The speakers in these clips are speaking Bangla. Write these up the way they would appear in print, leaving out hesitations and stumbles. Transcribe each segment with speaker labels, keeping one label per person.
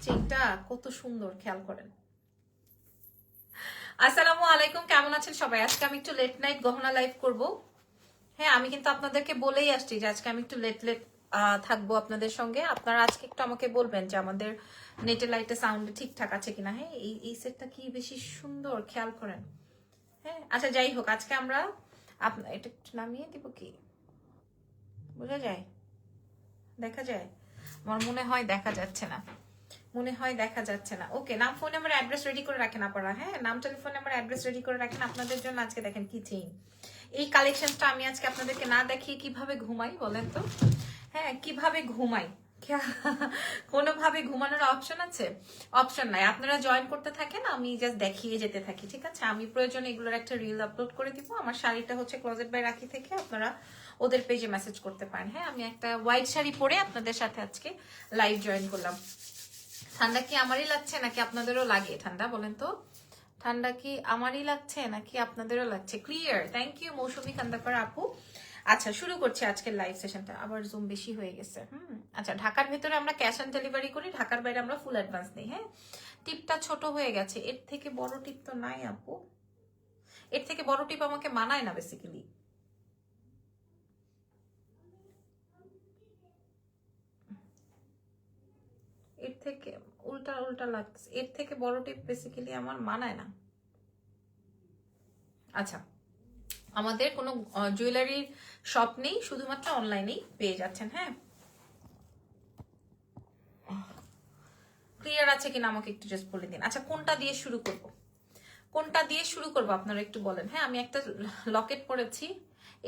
Speaker 1: চেইনটা কত সুন্দর, খেয়াল করেন। আসসালামু আলাইকুম, কেমন আছেন সবাই? আজকে আমি একটু লেট নাইট গহনা লাইভ করব। হ্যাঁ, আমি কিন্তু আপনাদেরকে বলেই আসছি যে আজকে আমি একটু লেট লেট থাকবো আপনাদের সঙ্গে। আপনারা আজকে একটু আমাকে বলবেন যে আমাদের নেটে লাইটে সাউন্ড ঠিকঠাক আছে কিনা। হ্যাঁ, এই সেটটা কি বেশি সুন্দর, খেয়াল করেন। হ্যাঁ, আচ্ছা যাই হোক, আজকে আমরা এটা একটু নামিয়ে দিব, কি বোঝা যায়? দেখা যায়? আমার মনে হয় দেখা যাচ্ছে না, মনে হয় দেখা যাচ্ছে না। ওকে, নাম, ফোন নাম্বার, অ্যাড্রেস রেডি করে রাখেন আপনারা। হ্যাঁ, নাম, টেলিফোন নাম্বার, অ্যাড্রেস রেডি করে রাখেন। আপনাদের জন্য আজকে দেখেন কি চেইন। এই কালেকশনটা আমি আজকে আপনাদেরকে না দেখিয়ে কিভাবে ঘুমাই বলেন তো? হ্যাঁ, কিভাবে ঘুমাই? কোনোভাবে ঘুমানোর অপশন আছে? অপশন নাই। আপনারা জয়েন করতে থাকেন, আমি জাস্ট দেখিয়ে যেতে থাকি, ঠিক আছে? আমি প্রয়োজনে এগুলোর একটা রিল আপলোড করে দিব। আমার শাড়িটা হচ্ছে ক্লোজেট বাই রাখি থেকে, আপনারা ওদের পেজে মেসেজ করতে পারেন। হ্যাঁ, আমি একটা হোয়াইট শাড়ি পরে আপনাদের সাথে আজকে লাইভ জয়েন করলাম। ঠান্ডা কি আমারই লাগছে নাকি আপনাদেরও লাগে ঠান্ডা বলেন তো? ঠান্ডা কি আমারই লাগছে নাকি আপনাদেরও লাগছে? ক্লিয়ার, থ্যাংক ইউ মৌসুমী কান্দাকার আপু। আচ্ছা, শুরু করছি আজকের লাইভ সেশনটা। আবার জুম বেশি হয়ে গেছে। আচ্ছা, ঢাকার ভেতরে আমরা ক্যাশ অন ডেলিভারি করি, ঢাকার বাইরে আমরা ফুল অ্যাডভান্স নিই। হ্যাঁ, টিপটা ছোট হয়ে গেছে, এর থেকে বড় টিপ তো নাই আপু। এর থেকে বড় টিপ আমাকে মানায় না বেসিক্যালি। এর থেকে উল্টা উল্টা লাগছে, এর থেকে বড় টিপ বেসিক্যালি আমার মানায় না। আচ্ছা, আমাদের কোনো জুয়েলারির শপ নেই, শুধুমাত্র অনলাইনেই পেয়ে যাচ্ছেন। হ্যাঁ, ক্লিয়ার আছে কিনা আমাকে একটু জাস্ট বলে দিন। আচ্ছা, কোনটা দিয়ে শুরু করব? কোনটা দিয়ে শুরু করব আপনারা একটু বলেন। হ্যাঁ, আমি একটা লকেট পরেছি।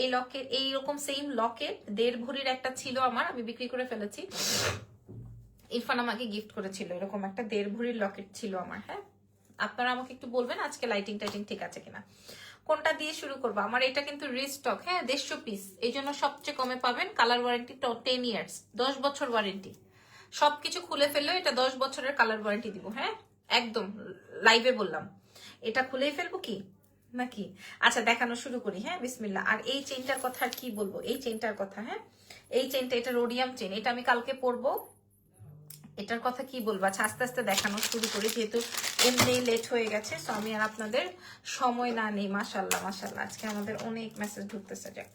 Speaker 1: এই লকেট, এইরকম সেম লকেট 1.5 ভরির একটা ছিল আমার, আমি বিক্রি করে ফেলেছি। ইরফান আমাকে গিফট করেছিল, এরকম একটা 1.5 ভরির লকেট ছিল আমার। হ্যাঁ, আপনারা আমাকে একটু বলবেন আজকে লাইটিং টাইটিং ঠিক আছে কিনা। কোনটা দিয়ে শুরু করবো? আমার এটা কিন্তু রিস্টক, হ্যাঁ, 150 পিস, এই জন্য সবচেয়ে কমে পাবেন। কালার ওয়ারেন্টি 10 ইয়ার্স, 10 বছর ওয়ারেন্টি। সবকিছু খুলে ফেললেও এটা 10 বছরের কালার ওয়ারেন্টি দিব। হ্যাঁ, একদম লাইভে বললাম। এটা খুলেই ফেলবো কি নাকি? আচ্ছা, দেখানো শুরু করি। হ্যাঁ, বিসমিল্লাহ। আর এই চেইনটার কথা আর কি বলবো, এই চেইনটার কথা। হ্যাঁ, এই চেইনটা, এটা রোডিয়াম চেইন, এটা আমি কালকে পরবো। এটার কথা কি বলবো? আচ্ছা, আস্তে আস্তে দেখানো শুরু করি, যেহেতু এমনি লেট হয়ে গেছে, তো আমি আর আপনাদের সময় না নেই। মাশাল্লাহ মাশাল্লাহ, আজকে আমাদের অনেক মেসেজ ঢুকতেছে, যাক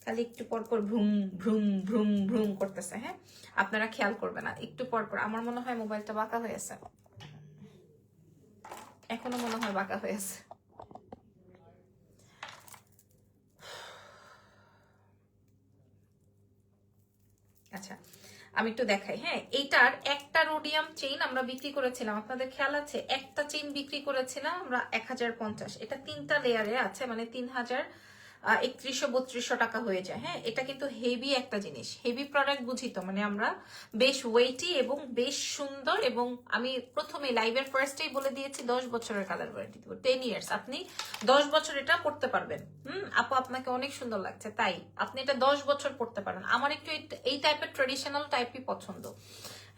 Speaker 1: খালি একটু পর পর ভ্রুম ভ্রুম ভ্রুম ভ্রুম করতেছে। হ্যাঁ, আপনারা খেয়াল করবেন না, একটু পর পর। আমার মনে হয় মোবাইলটা বাঁকা হয়েছে, এখনো মনে হয় বাঁকা হয়েছে। আচ্ছা, আমি একটু দেখাই। হ্যাঁ, এইটার একটা রোডিয়াম চেইন আমরা বিক্রি করেছিলাম, আপনাদের খেয়াল আছে? একটা চেইন বিক্রি করেছিলাম আমরা 1050। এটা 3টা লেয়ারে আছে, মানে 3100-3200 টাকা হয়ে যায়। হ্যাঁ, এটা কিন্তু হেভি একটা জিনিস, হেভি প্রোডাক্ট, বুঝি তো? মানে আমরা বেশ ওয়েটি এবং বেশ সুন্দর। এবং আমি প্রথমে লাইভের ফার্স্টেই বলে দিয়েছি 10 বছরের কালার ওয়ারেন্টি দিব, 10 ইয়ার্স। আপনি 10 বছর এটা পড়তে পারবেন। আপু আপনাকে অনেক সুন্দর লাগছে, তাই আপনি এটা 10 বছর পড়তে পারেন। আমার একটু এই টাইপের ট্রেডিশনাল টাইপই পছন্দ।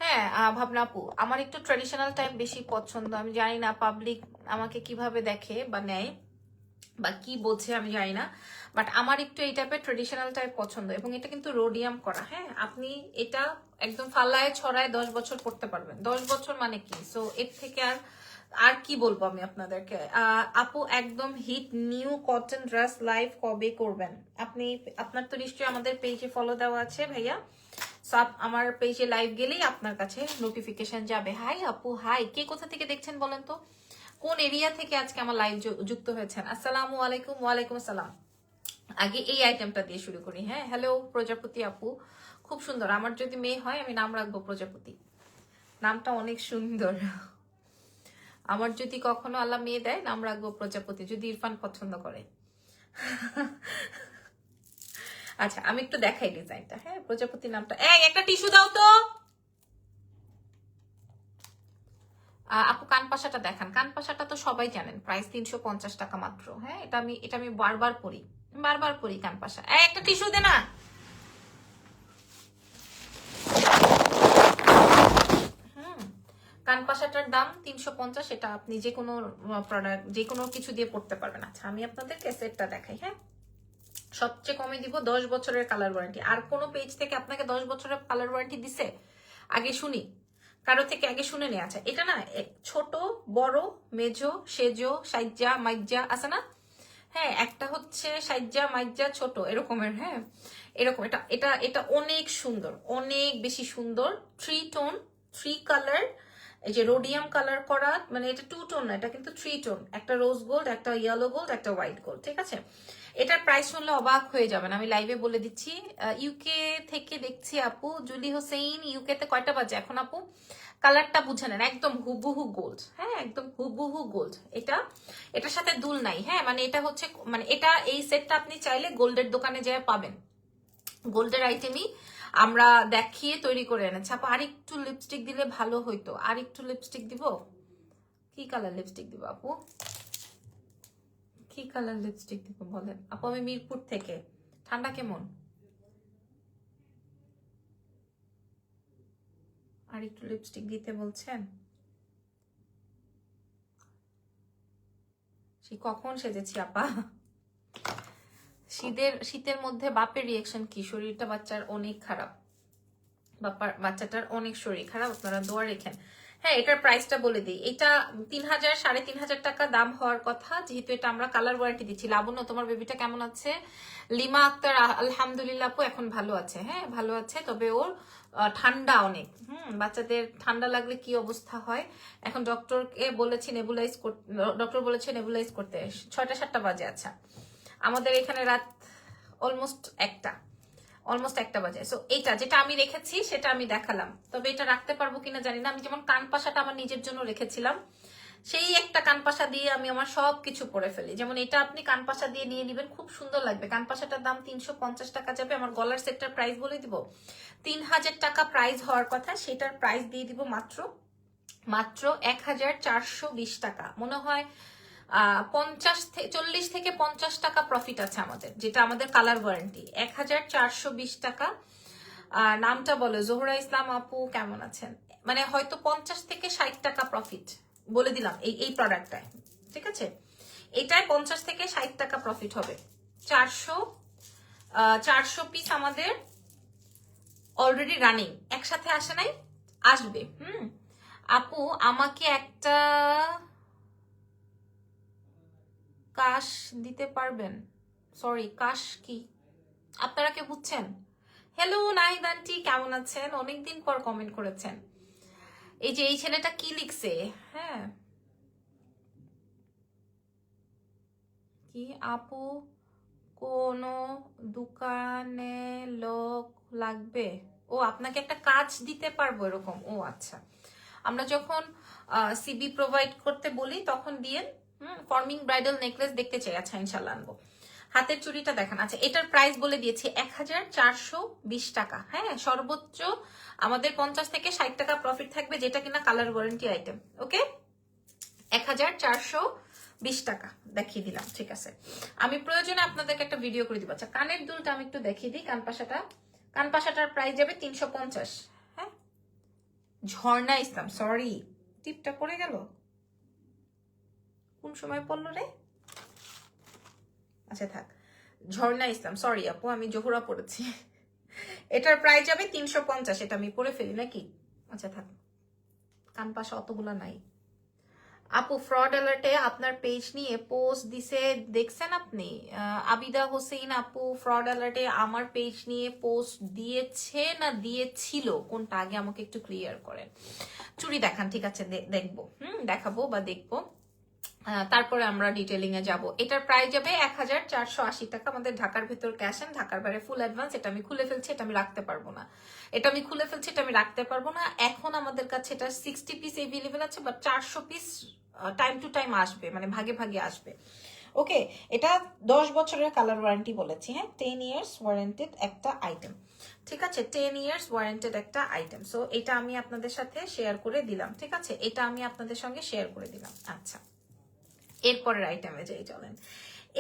Speaker 1: হ্যাঁ, ভাবনা আপু, আমার একটু ট্রেডিশনাল টাইপ বেশি পছন্দ। আমি জানি না পাবলিক আমাকে কিভাবে দেখে বা নেয় বা কি বোঝে, আমি জানি না, বাট আমার একটু এই টাইপের ট্রেডিশনাল টাইপ পছন্দ। এবং এটা কিন্তু রোডিয়াম করা। হ্যাঁ, আপনি এটা একদম ফাল্লায় ছড়ায় 10 বছর পড়তে পারবেন। 10 বছর মানে কি, সো এর থেকে আর আর কি বলবো আমি আপনাদেরকে। আপু, একদম hit new cotton dress live কবে করবেন আপনি? আপনার তো নিশ্চয়ই আমাদের পেজে ফলো দেওয়া আছে ভাইয়া, সব আমার পেজে লাইভ গেলেই আপনার কাছে নোটিফিকেশন যাবে। হাই আপু, হাই। কে কোথা থেকে দেখছেন বলেন তো? কোন এরিয়া থেকে আজকে আমার লাইভ যুক্ত হয়েছেন? আসসালামু আলাইকুম। ওয়ালাইকুম আসসালাম। আগে এই আইটেমটা দিয়ে শুরু করি। হ্যাঁ, হ্যালো প্রজাপতি আপু, খুব সুন্দর। আমার যদি মেয়ে হয় আমি নাম রাখবো প্রজাপতি, নামটা অনেক সুন্দর। আমার যদি কখনো আল্লাহ মেয়ে দেয়, নাম রাখবো প্রজাপতি, যদি ইরফান পছন্দ করে। আচ্ছা, আমি একটু দেখাই ডিজাইনটা। হ্যাঁ, প্রজাপতি নামটা। এই একটা টিস্যু দাও তো আপু। কানপাশাটা দেখান। কানপাশাটা তো সবাই জানেন, প্রাইস 350 টাকা মাত্র। হ্যাঁ, এটা আমি বারবার পরি, বারবার পরি কানপাশা। একটা টিস্যু দে না। কানপাশাটার দাম 350। এটা আপনি যে কোনো প্রোডাক্ট, যে কোনো কিছু দিয়ে পড়তে পারবেন। আচ্ছা, আমি আপনাদেরকে সেটটা দেখাই। হ্যাঁ, সবচেয়ে কমে দিব 10 বছরের কালার ওয়ারেন্টি। আর কোন পেজ থেকে আপনাকে 10 বছরের কালার ওয়ারেন্টি দিছে? আগে শুনি। কারো থেকে আগে শুনে নেওয়া। আচ্ছা, এটা না ছোট বড় মেজো সেজো সাইজা মাইজা আছে না? হ্যাঁ, একটা হচ্ছে সাইজা মাইজা ছোট এরকমের। হ্যাঁ, এরকম। এটা এটা এটা অনেক সুন্দর, অনেক বেশি সুন্দর। 3 টোন, 3 কালার, এই যে রোডিয়াম কালার করা, মানে এটা 2 টোন না, এটা কিন্তু 3 টোন। একটা রোজ গোল্ড, একটা ইয়েলো গোল্ড, একটা হোয়াইট গোল্ড। ঠিক আছে, এটার প্রাইস শুনলে অবাক হয়ে যাবেন, আমি লাইভে বলে দিচ্ছি। ইউকে থেকে দেখছি আপু জুলি হোসেন। ইউকে তে কয়টা বাজে এখন আপু? কালারটা বুঝে নেন, একদম হুবহু গোল্ড। হ্যাঁ, একদম হুবহু গোল্ড। এটা এটার সাথে দুল নাই। হ্যাঁ, মানে এটা হচ্ছে, মানে এটা এই সেটটা আপনি চাইলে গোল্ডের দোকানে যেয়ে পাবেন। গোল্ডের আইটেমই আমরা দেখিয়ে তৈরি করে এনেছি আপু। আর একটু লিপস্টিক দিলে ভালো হইতো। আর একটু লিপস্টিক দিব? কি কালার লিপস্টিক দিব আপু? কি কালার লিপস্টিক দিব বলেন আপু? আমি মিরপুর থেকে। ঠান্ডা কেমন? আর একটু লিপস্টিক দিতে বলছেন? সে কখন সেজেছি আপা? শীতের মধ্যে বাপের রিয়াকশন কি? শরীরটা বাচ্চার অনেক খারাপ, বাচ্চাটার অনেক শরীর খারাপ, আপনারা দোয়া রেখেন। হ্যাঁ, এটার প্রাইসটা বলে দিই। এটা 3000 3,500 টাকা দাম হওয়ার কথা, যেহেতু এটা আমরা কালার ওয়ারেন্টি দিচ্ছি। লাবণ্য, তোমার বেবিটা কেমন আছে? লিমা আক্তার, আলহামদুলিল্লাহ আপু এখন ভালো আছে। হ্যাঁ, ভালো আছে, তবে ওর ঠান্ডা অনেক। বাচ্চাদের ঠান্ডা লাগলে কি অবস্থা হয়। এখন ডক্টরকে বলেছি নেবুলাইজ করতে, ডক্টর বলেছে নেবুলাইজ করতে। 6টা 7টা বাজে। আচ্ছা, আমাদের এখানে রাত অলমোস্ট একটা বাজে। সো এইটা যেটা আমি রেখেছি সেটা আমি দেখালাম, তবে এটা রাখতে পারবো কিনা জানি না। আমি যেমন কানপাশাটা আমার নিজের জন্য রেখেছিলাম, সেই একটা কানপাশা দিয়ে আমি আমার সবকিছু পরে ফেলি। যেমন এটা আপনি কানপাশা দিয়ে নিয়ে নিবেন, খুব সুন্দর লাগবে। কানপাশাটার দাম 350 টাকা যাবে। আমার গলার সেটটার প্রাইস বলে দিব, 3000 টাকা প্রাইস হওয়ার কথা, সেটার প্রাইস দিয়ে দিব মাত্র 1420 টাকা। মনে হয় 40 থেকে 50 টাকা প্রফিট আছে আমাদের, যেটা আমাদের কালার ওয়ারেন্টি। 1420 টাকা। নামটা বলো, জোহরা ইসলাম আপু কেমন আছেন? মানে হয়তো 50 থেকে 60 টাকা প্রফিট বলে দিলাম এই প্রোডাক্টটায়। ঠিক আছে, এটায় 50 থেকে 60 টাকা প্রফিট হবে। 400 পিস আমাদের অলরেডি রানিং, একসাথে আসে নাই, আসবে। আপু আমাকে একটা কাশ দিতে পারবেন? সরি, কাশ কি? আপনারা কেউ বুঝছেন? হ্যালো নাহিদ আন্টি, কেমন আছেন? অনেকদিন পর কমেন্ট করেছেন। এই যে এই ছেলেটা কি লিখছে? হ্যাঁ, কি আপু কোন দোকানে লোক লাগবে? ও, আপনাকে একটা কাজ দিতে পারবো এরকম? ও আচ্ছা, আমরা যখন সিবি প্রোভাইড করতে বলি তখন দিয়ে ফর্মিং ব্রাইডাল নেকলেস দেখতে চাই। আচ্ছা, ইনশাল্লাহ আনবো। হাতের চুড়িটা দেখান। আচ্ছা, এটার প্রাইস বলে দিয়েছি 1420 টাকা। হ্যাঁ, সর্বোচ্চ আমাদের 50 থেকে 60 টাকা প্রফিট থাকবে, যেটা কিনা কালার ওয়ারেন্টি আইটেম। ওকে, 1420 টাকা দেখিয়ে দিলাম। ঠিক আছে, আমি প্রয়োজনে আপনাদেরকে একটা ভিডিও করে দিব। আচ্ছা, কানের দুলটা আমি একটু দেখিয়ে দিই। কানপাশাটার প্রাইস যাবে 350। হ্যাঁ, ঝর্ণা ইসলাম, সরি টিপটা পড়ে গেল, কোন সময় পড়লো রে? আচ্ছা থাক, ঝর্ণা ইসলাম, সরি আপু, আমি জোহরা পড়েছি। এটার প্রাইস যাবে 350। এটা আমি পরে ফেলি নাকি? আচ্ছা থাক, কানপাশা অতগুলা নাই। আপু ফ্রড অ্যালার্টে আপনার পেজ নিয়ে পোস্ট দিছে, দেখছেন আপনি? আবিদা হোসেন আপু, ফ্রড অ্যালার্টে আমার পেজ নিয়ে পোস্ট দিয়েছে না দিয়েছিল, কোনটা আগে আমাকে একটু ক্লিয়ার করেন। চুরি দেখান, ঠিক আছে দেখবো, দেখাবো বা দেখবো, তারপরে আমরা ডিটেলিং এ যাব। এটার প্রাইস যাবে 1480 টাকা। আমাদের ঢাকার ভেতর ক্যাশ এন্ড ঢাকার বাইরে ফুল অ্যাডভান্স। এটা আমি খুলে ফেলছি, এটা আমি রাখতে পারবো না। এখন আমাদের কাছে এটা 60 পিস এভেলেবেল আছে, but 400 piece time to time আসবে, মানে ভাগে ভাগে আসবে। ওকে, এটা 10 বছরের কালার ওয়ারেন্টি বলেছি। হ্যাঁ, 10 ইয়ার্স ওয়ারেন্টেড একটা আইটেম। ঠিক আছে, 10 ইয়ার্স ওয়ারেন্টেড একটা আইটেম। সো এটা আমি আপনাদের সাথে শেয়ার করে দিলাম। ঠিক আছে, এটা আমি আপনাদের সঙ্গে শেয়ার করে দিলাম। আচ্ছা, এরপরের আইটেমে যাই, চলেন।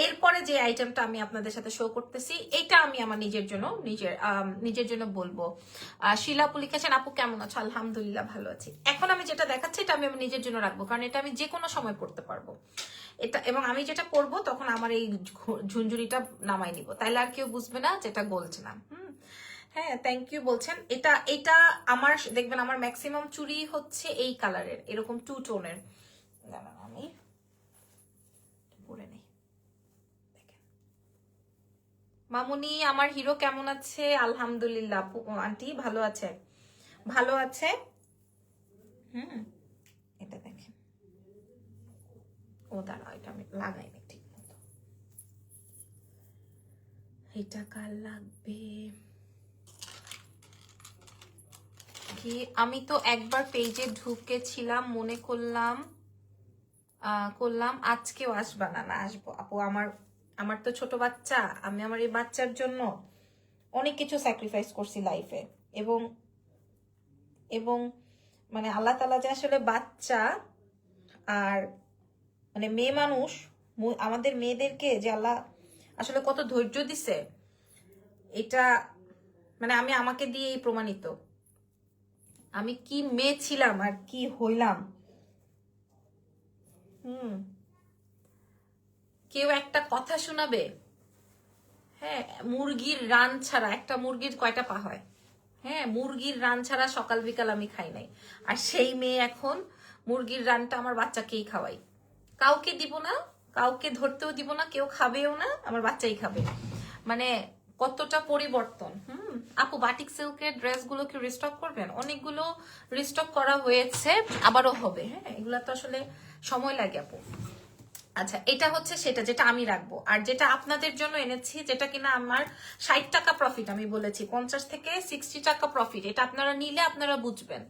Speaker 1: এরপরে যে আইটেমটা আমি আপনাদের সাথে শো করতেছি, এটা আমি আমার নিজের জন্য বলবো। শিলাপু লিখেছেন, আপু কেমন আছো? আলহামদুলিল্লাহ ভালো আছি। এখন আমি যেটা দেখাচ্ছি এটা আমি আমার নিজের জন্য রাখবো, কারণ এটা আমি যে কোনো সময় পড়তে পারবো। এটা এবং আমি যেটা পরবো তখন আমার এই ঝুনঝুরিটা নামাই নিব, তাইলে আর কেউ বুঝবে না যেটা গোল্ড না। হ্যাঁ থ্যাংক ইউ বলছেন। এটা এটা আমার দেখবেন আমার ম্যাক্সিমাম চুড়ি হচ্ছে এই কালারের, এরকম টু টোনের। দাঁড়ান আমি পরে নেই। দেখেন মামুনি আমার হিরো কেমন আছে? আলহামদুলিল্লাহ আন্টি ভালো আছে, ভালো আছে। এটা দেখেন, ও দাঁড়াও এটা আমি লাগাইনি ঠিক মতো। এটা কার লাগবে কি? আমি তো একবার পেজে ঢুকেছিলাম, মনে করলাম আজকেও আসবা না। না আসবো আপু, আমার আমার তো ছোট বাচ্চা, আমি আমার এই বাচ্চার জন্য অনেক কিছু স্যাক্রিফাইস করছি লাইফে। এবং এবং মানে আল্লাহ তাআলা যে আসলে বাচ্চা আর মানে মেয়ে মানুষ, আমাদের মেয়েদেরকে যে আল্লাহ আসলে কত ধৈর্য দিছে, এটা মানে আমি আমাকে দিয়েই প্রমাণিত। আমি কি মেয়ে ছিলাম আর কি হইলাম। কেউ একটা কথা শোনাবে, হ্যাঁ মুরগির রান ছাড়া, একটা মুরগির কয়টা পা হয়? হ্যাঁ মুরগির রান ছাড়া সকাল বিকাল আমি খাই নাই। আর সেই মেয়ে এখন মুরগির রানটা আমার বাচ্চাকেই খাওয়াই। কাউকে দিব না, কাউকে ধরতেও দিব না, কেউ খাবেও না, আমার বাচ্চাই খাবে। মানে কতটা পরিবর্তন। আপু বাটিক সিল্কের ড্রেসগুলো কি রিস্টক করবেন? অনেকগুলো রিস্টক করা হয়েছে, আবারও হবে। হ্যাঁ এগুলা তো আসলে সময় লাগে আপু। আচ্ছা এটা হচ্ছে সেটা যেটা আমি রাখবো, আর যেটা আপনাদের জন্য এনেছি, যেটা কিনা আমার 60 টাকা প্রফিট, আমি বলেছি 50 থেকে 60 টাকা প্রফিট। এটা আপনারা নিলে আপনারা বুঝবেন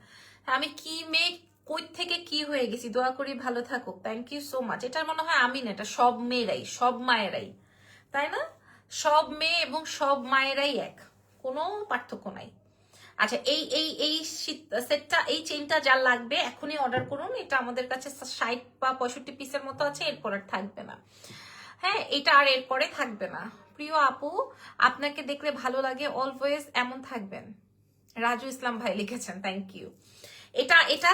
Speaker 1: আমি কি মেয়ে, কই থেকে কি হয়ে গেছি। দোয়া করি ভালো থাকুক, থ্যাংক ইউ সো মাচ। এটার মনে হয় আমি না, এটা সব মেয়েরাই, সব মায়েরাই, তাই না? সব মেয়ে এবং সব মায়েরাই এক, কোনো পার্থক্য নাই। আচ্ছা এই এই এই সেটটা, এই চেইনটা যার লাগবে এখনই অর্ডার করুন। এটা আমাদের কাছে 60 বা 65 পিসের মতো আছে, এরপর আর থাকবে না। হ্যাঁ এটা আর এরপরে থাকবে না। প্রিয় আপু আপনাকে দেখলে ভালো লাগে, অলওয়েজ এমন থাকবেন। রাজু ইসলাম ভাই লিখেছেন, থ্যাংক ইউ। এটা এটা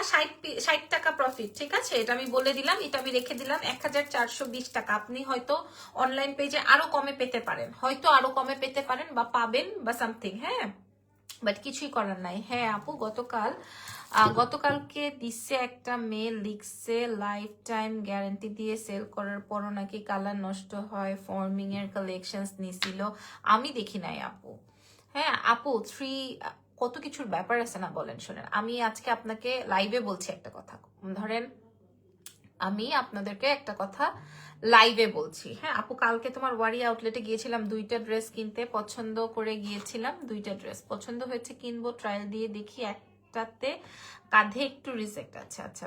Speaker 1: 60 টাকা প্রফিট, ঠিক আছে? এটা আমি বলে দিলাম, এটা আমি রেখে দিলাম 1420 টাকা। আপনি হয়তো অনলাইন পেজে আরো কমে পেতে পারেন, হয়তো আরো কমে পেতে পারেন বা পাবেন বা সামথিং, হ্যাঁ বাট কিছুই করার নাই। হ্যাঁ আপু গতকালকে দিচ্ছে একটা মেল, লিখছে লাইফ টাইম গ্যারান্টি দিয়ে সেল করার পরও নাকি কালার নষ্ট হয়। ফর্মিং এর কালেকশনস নিছিল, আমি দেখি নাই আপু। হ্যাঁ আপু কত কিছুর ব্যাপার আছে না, বলেন শোনেন। আমি আজকে আপনাকে লাইভে বলছি একটা কথা, ধরেন আমি আপনাদেরকে একটা কথা লাইভে বলছি। হ্যাঁ আপু কালকে তোমার ওয়ারি আউটলেটে গিয়েছিলাম, 2টা ড্রেস কিনতে, পছন্দ করে গিয়েছিলাম, 2টা ড্রেস পছন্দ হয়েছে, কিনবো, ট্রায়াল দিয়ে দেখি, একটাতে কাঁধে একটু রিজেক্ট আছে। আচ্ছা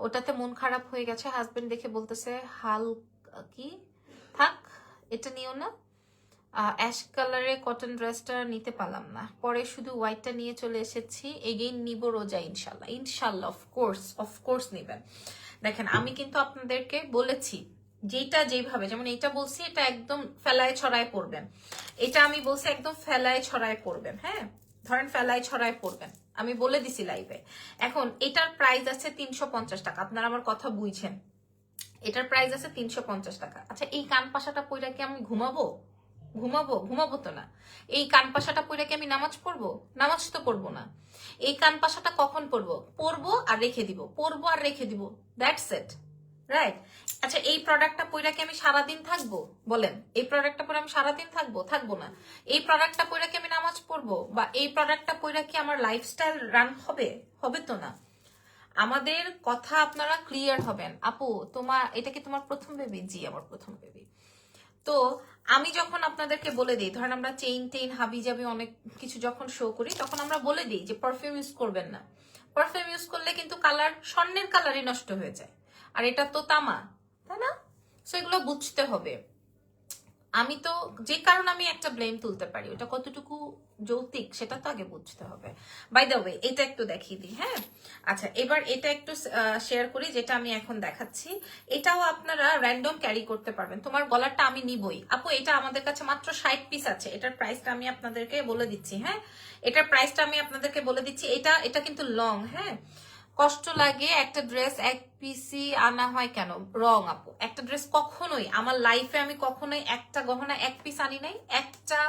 Speaker 1: ওটাতে মন খারাপ হয়ে গেছে, হাজবেন্ড দেখে বলতেছে হাল কি থাক এটা নিও না। অ্যাশ কালারে কটন ড্রেসটা নিতে পারলাম না, পরে শুধু হোয়াইটটা নিয়ে চলে এসেছি। এগেইন নিব রোজা ইনশাল্লাহ। ইনশাল্লাহ অফকোর্স নিবেন। দেখেন আমি কিন্তু আপনাদেরকে বলেছি যেটা যেভাবে, যেমন এটা বলছি এটা একদম ফেলায় ছড়ায় পড়বেন, এটা আমি বলছি একদম ফেলায় ছড়ায় পড়বেন। হ্যাঁ ধরেন ফেলায় ছড়ায় পড়বেন, আমি বলে দিছি লাইভে। এখন এটার প্রাইস আছে 350 টাকা, আপনারা আমার কথা বুঝছেন, এটার প্রাইস আছে 350 টাকা। আচ্ছা এই কান পাশাটা পইরা কি আমি ঘুমাবো? ঘুমাবো তো না। এই কান পাশাটা পইরা কি আমি নামাজ পড়বো? নামাজ তো পড়বো না। এই কান পাশাটা কখন পরবো? পরবো আর রেখে দিব, পরবো আর রেখে দিব, দ্যাটস ইট, রাইট? আচ্ছা এই প্রোডাক্টটা পইরা কি আমি সারাদিন থাকবো? বলেন এই প্রোডাক্টটা পরে আমি সারাদিন থাকবো না। এই প্রোডাক্টটা পইরা কি আমি নামাজ পড়বো, বা এই প্রোডাক্টটা পইরা কি আমার লাইফস্টাইল রান হবে? হবে তো না। আমাদের কথা আপনারা ক্লিয়ার হবেন। আপু এটা কি তোমার প্রথম বেবি? জি আমার প্রথম বেবি। তো আমি যখন আপনাদেরকে বলে দিই, ধরেন আমরা চেইন হাবি জাবি অনেক কিছু যখন শো করি, তখন আমরা বলে দিই যে পারফিউম ইউজ করবেন না। পারফিউম ইউজ করলে কিন্তু কালার, স্বর্ণের কালারই নষ্ট হয়ে যায়, আর এটা তো তামা, তাই না? সো এগুলো বুঝতে হবে। আমি তো যে কারণে আমি একটা ব্লেম তুলতে পারি, ওটা কতটুকু যৌক্তিক সেটা তো আগে বুঝতে হবে। বাই দ্য ওয়ে এটা একটু দেখিয়ে দিই। হ্যাঁ আচ্ছা এবার এটা একটু শেয়ার করি, যেটা আমি এখন দেখাচ্ছি। এটাও আপনারা র্যান্ডম ক্যারি করতে পারবেন। তোমার গলারটা আমি নিবই আপু, এটা আমাদের কাছে মাত্র 60 পিস আছে। এটার প্রাইসটা আমি আপনাদেরকে বলে দিচ্ছি। হ্যাঁ এটার প্রাইসটা আমি আপনাদেরকে বলে দিচ্ছি। এটা কিন্তু লং। হ্যাঁ কষ্ট লাগে, একটা ড্রেস এক পিসি আনা হয় কেন? রং আপু, একটা ড্রেস কখনোই আমার লাইফে আমি কখনোই একটা গহনা এক পিস আনি নাই, একটা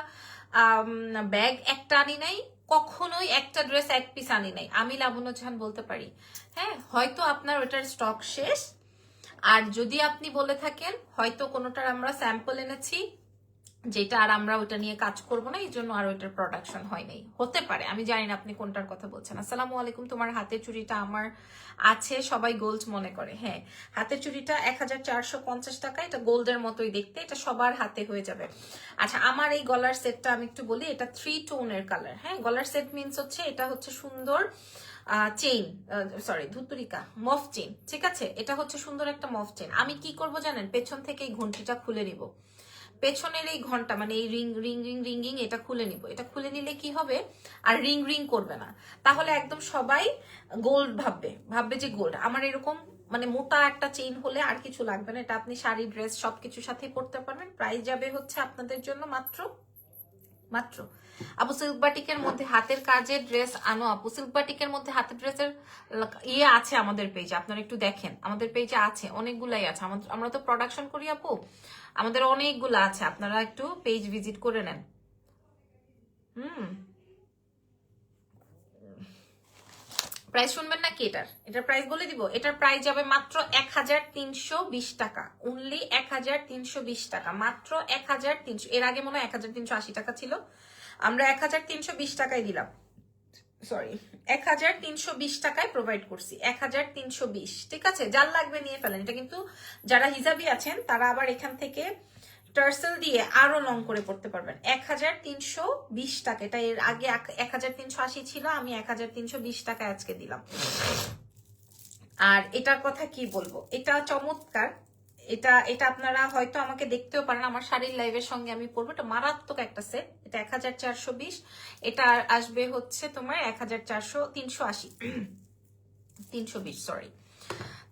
Speaker 1: ব্যাগ একটা আনি নাই, কখনোই একটা ড্রেস এক পিস আনি নাই, আমি লাবণ্য জাহান বলতে পারি। হ্যাঁ, হয়তো আপনার ওটার স্টক শেষ, আর যদি আপনি বলে থাকেন হয়তো কোনোটার আমরা স্যাম্পল এনেছি যেটা আর আমরা ওটা নিয়ে কাজ করব না, এই জন্য আর ওইটার প্রোডাকশন হয় নাই, হতে পারে, আমি জানি না আপনি কোনটার কথা বলছেন। আসসালামু আলাইকুম। তোমার হাতের চুড়িটা আমার আছে, সবাই গোল্ড মনে করে। হ্যাঁ, হাতের চুড়িটা 1450 টাকা, এটা গোল্ডের মতোই দেখতে, এটা সবার হাতে হয়ে যাবে। আচ্ছা, আমার এই গলার সেটটা আমি একটু বলি, এটা 3 টোনের কালার। হ্যাঁ, গলার সেট মিন্স হচ্ছে এটা হচ্ছে সুন্দর চেইন, সরি ধুতুরিকা, মফ চেইন, ঠিক আছে? এটা হচ্ছে সুন্দর একটা মফ চেইন। আমি কি করব জানেন, পেছন থেকে এই ঘন্টিটা খুলে নিব, পেছনের এই ঘন্টা মানে এই রিং রিং রিং রিঙ্গিং এটা খুলে নিব। এটা খুলে নিলে কি হবে, আর রিং রিং করবে না, তাহলে একদম সবাই গোল্ড ভাববে যে গোল্ড। আমার এরকম মানে মোটা একটা চেইন হলে আর কিছু লাগবে না, এটা আপনি শাড়ি ড্রেস সবকিছুর সাথে পরতে পারবেন। প্রাইস যাবে হচ্ছে আপনাদের জন্য মাত্র মাত্র আপু সিল্ক বাটিকের মধ্যে হাতের কাজের ড্রেস আনো আপু। সিল্ক বাটিকের মধ্যে হাতের ড্রেসের ইয়ে আছে আমাদের পেজে, আপনারা একটু দেখেন, আমাদের পেজে আছে, অনেকগুলাই আছে। আমরা তো প্রোডাকশন করি আপু, আমাদের অনেকগুলো আছে, আপনারা একটু পেজ ভিজিট করে নেন। প্রাইস শুনবেন নাকি? এটার প্রাইস বলে দিব। এটার প্রাইস যাবে মাত্র 1320 টাকা, অনলি 1320 টাকা, মাত্র 1300। এর আগে মনে হয় 1380 টাকা ছিল, আমরা 1320 টাকায় দিলাম, সরি 1320 টাকায় প্রোভাইড করছি, 1320। ঠিক আছে, যার লাগবে নিয়ে ফেলেন। এটা কিন্তু যারা হিজাবি আছেন তারা আবার এখান থেকে টার্সেল দিয়ে আরো লং করে পড়তে পারবেন। 1320 টাকা, এটা এর আগে 1380 ছিল, আমি 1320 টাকা আজকে দিলাম। আর এটার কথা কি বলবো, এটা চমৎকার। এটা আপনারা হয়তো আমাকে দেখতেও পারেন আমার শাড়ির লাইভের সঙ্গে আমি পরবো, এটা মারাত্মক একটা সেট। এটা 1420, এটা আসবে হচ্ছে তোমার 320, সরি।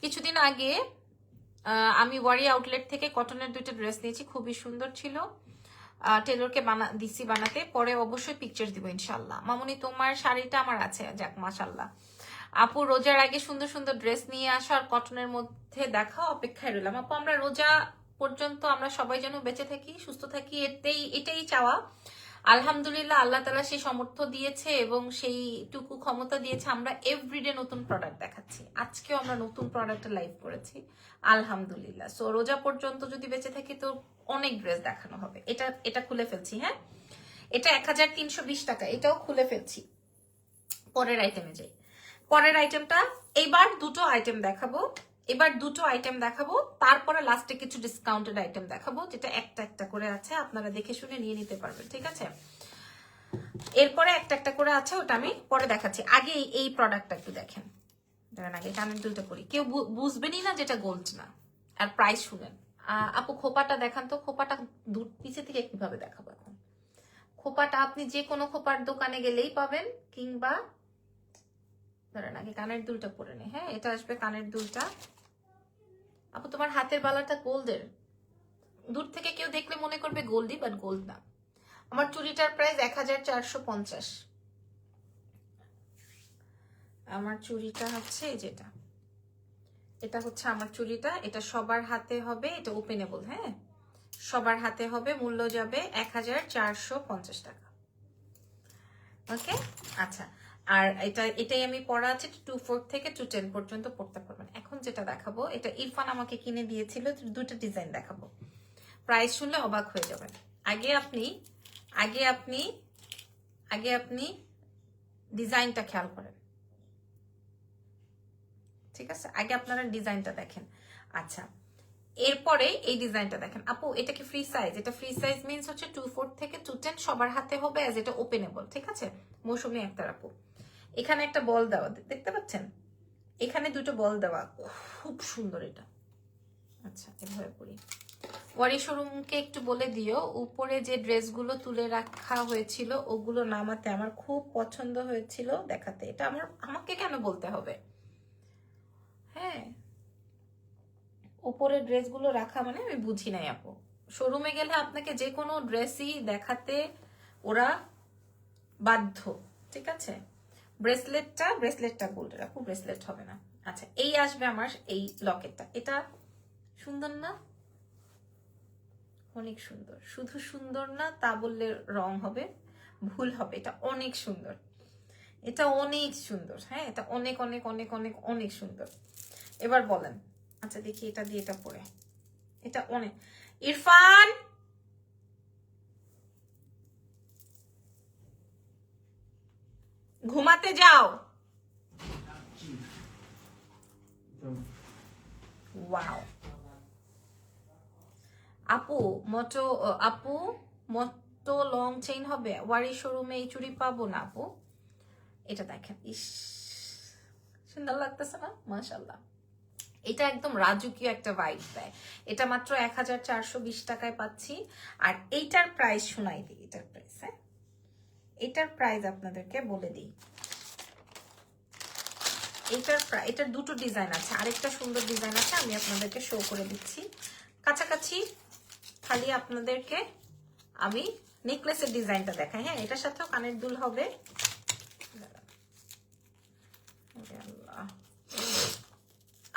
Speaker 1: কিছুদিন আগে আমি ওয়ারি আউটলেট থেকে কটনের 2টা ড্রেস নিয়েছি, খুবই সুন্দর ছিল, টেলরকে দিছি বানাতে, পরে অবশ্যই পিকচার দিব ইনশাল্লাহ। মামুনি তোমার শাড়িটা আমার আছে, যাক মাশাল্লাহ। আপু রোজার আগে সুন্দর সুন্দর ড্রেস নিয়ে আসো আর কটনের মধ্যে দেখাও, অপেক্ষায় রইলাম। আপু আমরা রোজা পর্যন্ত আমরা সবাই যেন বেঁচে থাকি, সুস্থ থাকি, এটাই চাওয়া। আলহামদুলিল্লাহ, আল্লাহ তাআলা সেই সামর্থ্য দিয়েছে এবং সেইটুকু ক্ষমতা দিয়েছে, আমরা এভরিডে নতুন প্রোডাক্ট দেখাচ্ছি। আজকেও আমরা নতুন প্রোডাক্টের লাইভ করেছি আলহামদুলিল্লাহ। সো রোজা পর্যন্ত যদি বেঁচে থাকি তো অনেক ড্রেস দেখানো হবে। এটা খুলে ফেলছি। হ্যাঁ, এটা 1320 টাকা, এটাও খুলে ফেলছি। পরের আইটেমে যাই। পরের আইটেমটা এবার দুটো আইটেম দেখাবো, তারপরে লাস্টে কিছু ডিসকাউন্টেড আইটেম দেখাবো, যেটা একটা একটা করে আছে, আপনারা দেখে শুনে নিয়ে নিতে পারবেন। ঠিক আছে, এরপরে একটা একটা করে আছে, ওটা আমি পরে দেখাচ্ছি। আগে এই প্রোডাক্টটা একটু দেখেন, দেখেন আগে কানের দুলটা করি, কেউ বুঝবেনই না যেটা গোল্ড না। আর প্রাইস শুনেন। আপু খোপাটা দেখান তো, খোপাটা দূর পিছে থেকে কিভাবে দেখাবো এখন? খোপাটা আপনি যে কোনো খোপার দোকানে গেলেই পাবেন, কিংবা ধরেন আগে কানের দুলটা পরে নে। হ্যাঁ, এটা আসবে কানের দুলটা। আপু তোমার হাতের বালাটা গোল্ডের, দূর থেকে কেউ দেখলে মনে করবে গোল্ডই, বাট গোল্ড না। আমার চুড়িটার প্রাইস 1450। আমার চুড়িটা হচ্ছে যেটা, এটা হচ্ছে আমার চুড়িটা, এটা সবার হাতে হবে, এটা ওপেনেবল। হ্যাঁ, সবার হাতে হবে, মূল্য যাবে 1450 টাকা। ওকে, আচ্ছা। আর এটাই আমি পরা আছে 24 থেকে 210 পর্যন্ত পড়তে পারবেন। এখন যেটা দেখাবো, এটা ইরফান আমাকে কিনে দিয়েছিল, দুটো ডিজাইন দেখাবো, প্রাইস শুনলে অবাক হয়ে যাবেন। আগে আপনি ডিজাইনটা খেয়াল করেন, ঠিক আছে? আগে আপনারা ডিজাইনটা দেখেন। আচ্ছা, এরপরে এই ডিজাইনটা দেখেন। আপু এটা কি ফ্রি সাইজ? এটা ফ্রি সাইজ মিন্স হচ্ছে 24 থেকে 210 সবার হাতে হবে, অ্যাজ এটা ওপেনেবল। ঠিক আছে, মৌসুমী আক্তার আপু, এখানে একটা বল দেওয়া, দেখতে পাচ্ছেন? এখানে দুটো বল দেওয়া, খুব সুন্দর এটা। আচ্ছা, এভাবে পরি। ওয়ারি শোরুমকে একটু বলে দিও, উপরে যে ড্রেসগুলো তুলে রাখা হয়েছিল ওগুলো নামাতে, আমার খুব পছন্দ হয়েছিল দেখাতে। এটা আমাকে কেন বলতে হবে? হ্যাঁ, উপরে ড্রেসগুলো রাখা মানে আমি বুঝি নাই আপু। শোরুমে গেলে আপনাকে যে কোনো ড্রেসই দেখাতে ওরা বাধ্য। ঠিক আছে, ব্রেসলেটটা গোল্ডের আপু, ব্রেসলেট হবে না। আচ্ছা, এই আসবে আমার এই লকেটটা, এটা সুন্দর না? অনেক সুন্দর, শুধু সুন্দর না তা বললে রং হবে, ভুল হবে, এটা অনেক সুন্দর, এটা অনেক সুন্দর। হ্যাঁ, এটা অনেক অনেক অনেক অনেক অনেক সুন্দর। এবার বলেন, আচ্ছা দেখি এটা দিয়ে এটা পরে, এটা অনেক। ইরফান, ঘুমাতে যাও। ওয়াও আপু, মটো আপু, মতো লং চেইন হবে, ওয়ারি শোরুমে এই চুড়ি পাবো না আপু? এটা দেখেন, ইস সুন্দর লাগতেছে না? মাশাআল্লাহ, এটা একদম রাজকীয় একটা ভাইব দেয়। এটা মাত্র 1420 টাকায় পাচ্ছি। আর এইটার প্রাইস শোনাই দিই, এটার প্রাইস, হ্যাঁ এটার প্রাইস আপনাদেরকে বলে দিই। এটার দুটো ডিজাইন আছে, আরেকটা সুন্দর ডিজাইন আছে, আমি আপনাদেরকে শো করে দিচ্ছি কাছাকাছি। খালি আপনাদেরকে আমি নেকলেসের ডিজাইনটা দেখাই। হ্যাঁ, এটার সাথেও কানের দুল হবে।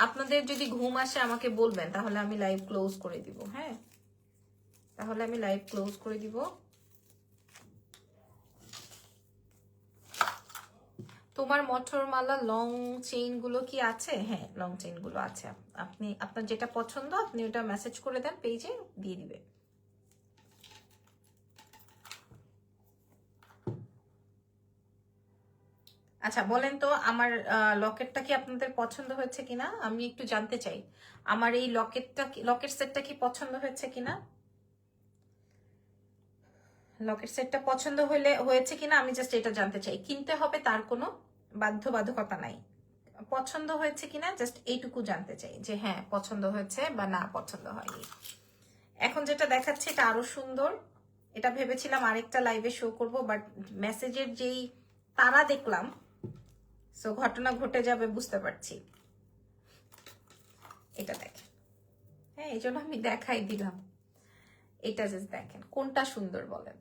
Speaker 1: আপনাদের যদি ঘুম আসে আমাকে বলবেন, তাহলে আমি লাইভ ক্লোজ করে দিব। হ্যাঁ, তাহলে আমি লাইভ ক্লোজ করে দিব। তোমার মটরমালা লং চেইন গুলো কি আছে? হ্যাঁ, লং চেইন গুলো আছে। আপনি আপনার যেটা পছন্দ আপনি ওটা মেসেজ করে দেন, পেজে দিয়ে দিবে। আচ্ছা বলেন তো, আমার লকেটটা কি আপনাদের পছন্দ হয়েছে কিনা আমি একটু জানতে চাই। আমার এই লকেট সেটটা কি পছন্দ হয়েছে কিনা, লকেট সেটটা পছন্দ হয়েছে কিনা আমি জাস্ট এটা জানতে চাই। কিনতে হবে তার কোনো বাধ্যবাধকতা নাই, পছন্দ হয়েছে কিনা জাস্ট এইটুকু জানতে চাই, যে হ্যাঁ পছন্দ হয়েছে বা না পছন্দ হয়নি। এখন যেটা দেখাচ্ছে এটা আরো সুন্দর। এটা ভেবেছিলাম আরেকটা লাইভে শো করব, বাট মেসেজের যেই তারা দেখলাম, সো ঘটনা ঘটে যাবে বুঝতে পারছি। এটা দেখেন, হ্যাঁ এই জন্য আমি দেখাই দিলাম। এটা জাস্ট দেখেন কোনটা সুন্দর, বলেন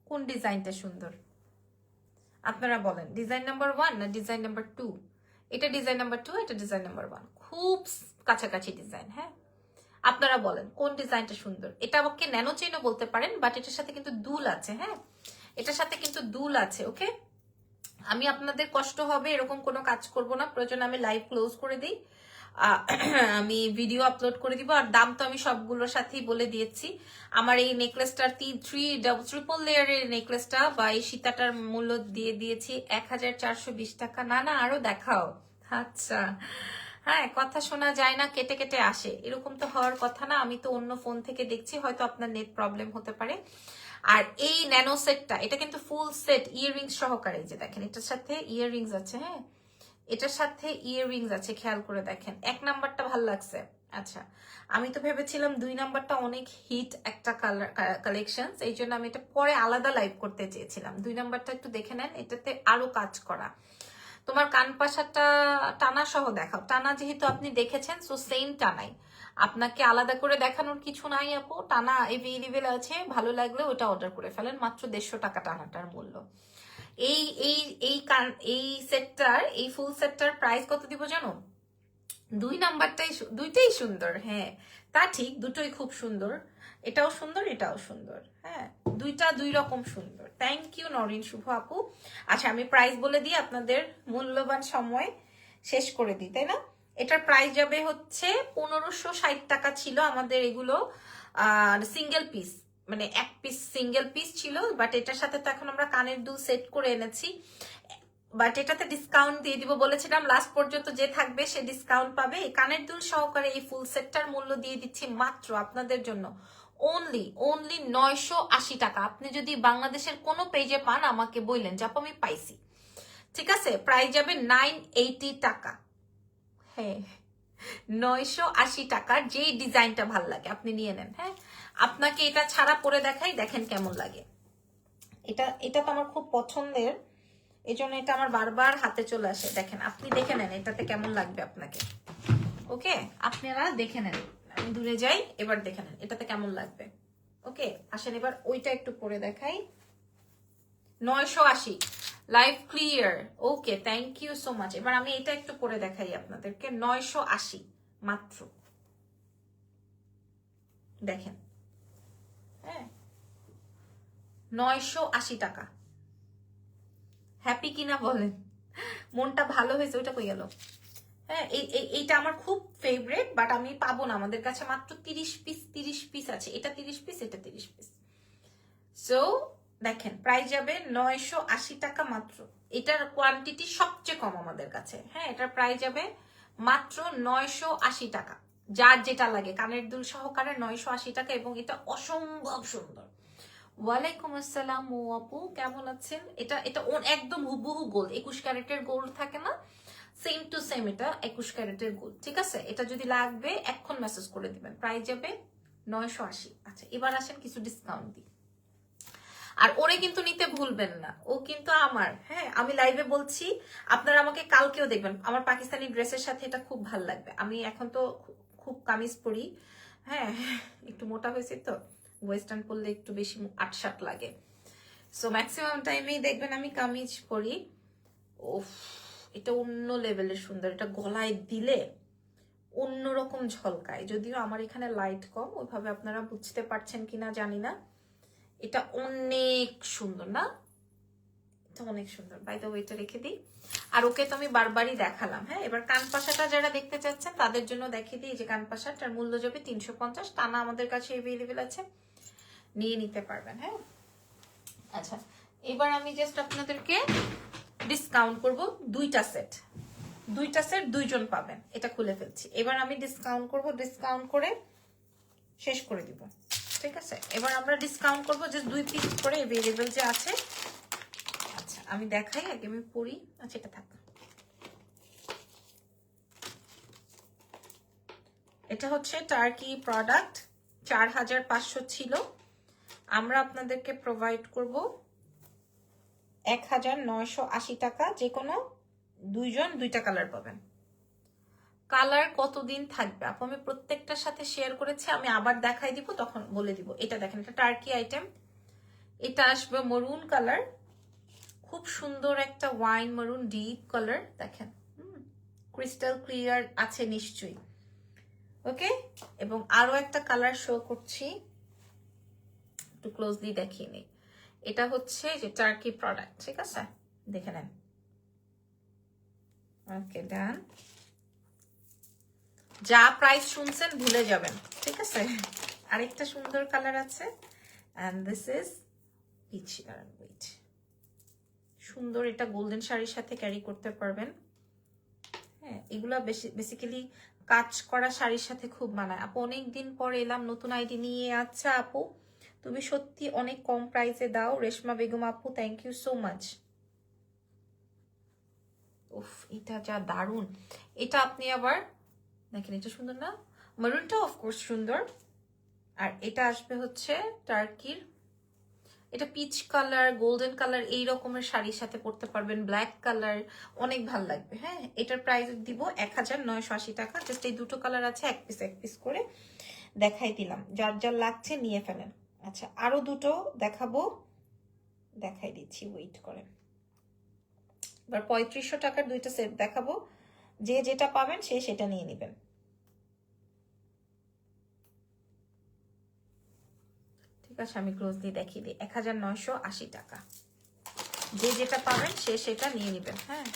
Speaker 1: কোন ডিজাইনটা সুন্দর? আপনারা বলেন, ডিজাইন নাম্বার 1 না ডিজাইন নাম্বার 2? এটা ডিজাইন নাম্বার 2, এটা ডিজাইন নাম্বার 1, খুব কাছাকাছি ডিজাইন। হ্যাঁ, আপনারা বলেন কোন ডিজাইনটা সুন্দর। এটা আমাকে ন্যানো চেইনও বলতে পারেন, বাট এটার সাথে কিন্তু দুল আছে। হ্যাঁ, এটার সাথে কিন্তু দুল আছে। ওকে, আমি আপনাদের কষ্ট হবে এরকম কোনো কাজ করব না, প্রয়োজন আমি লাইভ ক্লোজ করে দিই, আমি ভিডিও আপলোড করে দিব। আর দাম তো আমি সবগুলোর সাথেই বলে দিয়েছি। আমার এই নেকলেসটার ট্রিপল লেয়ারের নেকলেসটা বা এই সীতাটার মূল্য দিয়ে দিয়েছি 1420 টাকা। না না, আরো দেখাও। আচ্ছা হ্যাঁ, কথা শোনা যায় না, কেটে কেটে আসে, এরকম তো হওয়ার কথা না। আমি তো অন্য ফোন থেকে দেখছি, হয়তো আপনার নেট প্রবলেম হতে পারে। আর এই ন্যানো সেটটা, এটা কিন্তু ফুল সেট ইয়াররিংস সহকারে, যে দেখেন এটার সাথে ইয়াররিংস আছে। হ্যাঁ, এটার সাথে ইয়াররিংস আছে, খেয়াল করে দেখেন। 1 নাম্বারটা ভাল লাগছে। আচ্ছা, আমি তো ভেবেছিলাম 2 নাম্বারটা অনেক হিট একটা কালেকশন, এই জন্য আমি এটা পরে আলাদা লাইভ করতে চেয়েছিলাম। 2 নাম্বারটা একটু দেখে নেন, এটাতে আরো কাজ করা। তোমার কান পাশাটা টানা সহ দেখাও। টানা যেহেতু আপনি দেখেছেন, সো সেম টানাই, আপনাকে আলাদা করে দেখানোর কিছু নাই আপু। টানা এভেইলেবল আছে, ভালো লাগলে ওটা অর্ডার করে ফেলেন। মাত্র 150 টাকা টানাটার মূল্য। এই এই এই এই সেটটার, এই ফুল সেটটার প্রাইস কত দিব জানো? 2 নাম্বারটাই, দুইটাই সুন্দর। হ্যাঁ তা ঠিক, দুটোই খুব সুন্দর, এটাও সুন্দর এটাও সুন্দর। হ্যাঁ, দুইটা দুই রকম সুন্দর। থ্যাংক ইউ নরিন শুভ আপু। আচ্ছা আমি প্রাইস বলে দিই, আপনাদের মূল্যবান সময় শেষ করে দিই, তাই না? এটার প্রাইস যাবে হচ্ছে 1560 টাকা ছিল আমাদের এগুলো, সিঙ্গেল পিস, মানে এক পিস সিঙ্গেল পিস ছিল। বাট এটার সাথে তো এখন আমরা কানের দুল সেট করে এনেছি, বাট এটাতে ডিসকাউন্ট দিয়ে দিব বলেছিলাম। লাস্ট পর্যন্ত যে থাকবে সে ডিসকাউন্ট পাবে। এই কানের দুল সহকারে এই ফুল সেটটার মূল্য দিয়ে দিচ্ছি মাত্র আপনাদের জন্য অনলি 980 টাকা। আপনি যদি বাংলাদেশের কোনো পেজে পান আমাকে বললেন যে আপু আমি পাইছি, ঠিক আছে? প্রাইস যাবে 980 টাকা। হ্যাঁ, 980 টাকার যেই ডিজাইনটা ভাল লাগে আপনি নিয়ে নেন। হ্যাঁ, আপনাকে এটা ছাড়া পরে দেখাই, দেখেন কেমন লাগে। এটা তো আমার খুব পছন্দের, এই জন্য এটা আমার বারবার হাতে চলে আসে। দেখেন, আপনি দেখে নেন এটাতে কেমন লাগবে আপনাকে। ওকে, আপনারা দেখে নেন, আমি দূরে যাই, এবার দেখে নেন এটাতে কেমন লাগবে। ওকে, আসেন এবার ওইটা একটু পরে দেখাই। 980 live clear. Okay, thank you so much. এবার আমি এটা একটু পরে দেখাই আপনাদেরকে। 980 মাত্র, দেখেন, হ্যাঁ 980 টাকা। হ্যাপি কিনা বলেন, মনটা ভালো হয়েছে। ওইটা কই গেল? হ্যাঁ এইটা আমার খুব ফেভারিট, বাট আমি পাবো না, আমাদের কাছে মাত্র 30 পিস আছে। এটা 30 পিস, এটা 30 পিস। সো দেখেন প্রাইস যাবে 980 টাকা মাত্র। এটার কোয়ান্টিটি সবচেয়ে কম আমাদের কাছে। হ্যাঁ এটার প্রাইস যাবে মাত্র 980 টাকা। যার যেটা লাগে কানের দুল সহকারে 980 টাকা, এবং এটা অসম্ভব সুন্দর। ওয়ালাইকুম আসসালাম ও আপু, কেমন আছেন? এটা এটা একদম হুবহু গোল্ড, 21 ক্যারেটের গোল্ড থাকে না, সেম টু সেম এটা 21 ক্যারেটের গোল্ড। ঠিক আছে, এটা যদি লাগবে এখন মেসেজ করে দিবেন। প্রাইস যাবে 980। আচ্ছা এবার আসেন কিছু ডিসকাউন্ট দিই। আর ওরে কিন্তু নিতে ভুলবেন না, ও কিন্তু আমার। হ্যাঁ আমি লাইভে বলছি, আপনারা আমাকে কালকেও দেখবেন আমার পাকিস্তানি ড্রেসের সাথে এটা খুব ভাল লাগবে। আমি এখন তো খুব কামিজ পরি, হ্যাঁ একটু মোটা হয়েছে তো, ওয়েস্টার্ন পরলে একটু বেশি আটসাট লাগে। সো ম্যাক্সিমাম টাইমেই দেখবেন আমি কামিজ পরি। ওফ এটা অন্য লেভেলের সুন্দর, এটা গলায় দিলে অন্যরকম ঝলকায়। যদিও আমার এখানে লাইট কম, ওইভাবে আপনারা বুঝতে পারছেন কিনা জানি না। এটা অনেক সুন্দর না, এটা অনেক সুন্দর। বাই দ্য ওয়ে এটা রেখে দিই। আর ওকে তো আমি বারবারই দেখালাম। হ্যাঁ এবার কানপাশাটা যারা দেখতে চাচ্ছেন তাদের জন্য দেখিয়ে দিই। যে কানপাশাটার মূল্য যাবে 350 টানা, আমাদের কাছে এভেলেবেল আছে, নিয়ে নিতে পারবেন। হ্যাঁ আচ্ছা এবার আমি জাস্ট আপনাদেরকে ডিসকাউন্ট করব। দুইটা সেট দুইজন পাবেন। এটা খুলে ফেলছি, এবার আমি ডিসকাউন্ট করব, ডিসকাউন্ট করে শেষ করে দিব। ঠিক আছে এবার আমরা ডিসকাউন্ট করবো জাস্ট 2 পিস করে এভেলেবেল যে আছে। আচ্ছা আমি দেখাই, আগে আমি পরি। আচ্ছা এটা থাক, এটা হচ্ছে টার্কি প্রোডাক্ট, 4500 ছিল, আমরা আপনাদেরকে প্রোভাইড করব 1980 টাকা। যে কোনো দুইজন দুইটা কালার পাবেন। কালার কতদিন থাকবে আপু আমি প্রত্যেকটার সাথে শেয়ার করেছি, আমি আবার দেখাই দিব তখন বলে দিব। এটা দেখেন, এটা টার্কি আইটেম, এটা আসবে মরুন কালার, খুব সুন্দর একটা ওয়াইন মরুন ডিপ কালার। দেখেন ক্রিস্টাল ক্লিয়ার আছে নিশ্চয়ই। ওকে এবং আরো একটা কালার শো করছি, একটু ক্লোজলি দেখিয়ে নিই। এটা হচ্ছে যে টার্কি প্রোডাক্ট, ঠিক আছে দেখে নেন। ওকে ডান, যা প্রাইস শুনছেন ভুলে যাবেন। ঠিক আছে আরেকটা সুন্দর কালার আছে, and this is peach colour. Wait, সুন্দর, এটা গোল্ডেন শাড়ির সাথে ক্যারি করতে পারবেন। হ্যাঁ এগুলা বেসিক্যালি কাজ করা শাড়ির সাথে খুব মানায়। আপু অনেকদিন পর এলাম নতুন আইডি নিয়ে। আচ্ছা আপু তুমি সত্যি অনেক কম প্রাইসে দাও। রেশমা বেগম আপু থ্যাংক ইউ সো মাচ। উফ এটা যা দারুন, এটা আপনি আবার দেখেন, এটা সুন্দর না? মারুনটা অফকোর্স সুন্দর। আর এটা আসবে হচ্ছে টার্কির, এটা পিচ কালার গোল্ডেন কালার এই রকমের শাড়ির সাথে পরতে পারবেন, ব্ল্যাক কালার অনেক ভাল লাগবে। হ্যাঁ এটার প্রাইস দিব 1980 টাকা। জাস্ট এই দুটো কালার আছে, এক পিস করে দেখাই দিলাম, যার যার লাগছে নিয়ে ফেলেন। আচ্ছা আরো দুটো দেখাবো, দেখাই দিচ্ছি, ওয়েট করেন। এবার 3500 টাকার দুইটা সেট দেখাবো, যে যেটা পাবেন সে সেটা নিয়ে নেবেন। ঠিক আছে আমি ক্লোজলি দেখিয়ে দিই, 1980 টাকা, যে যেটা পাবেন সে সেটা নিয়ে নেবেন। হ্যাঁ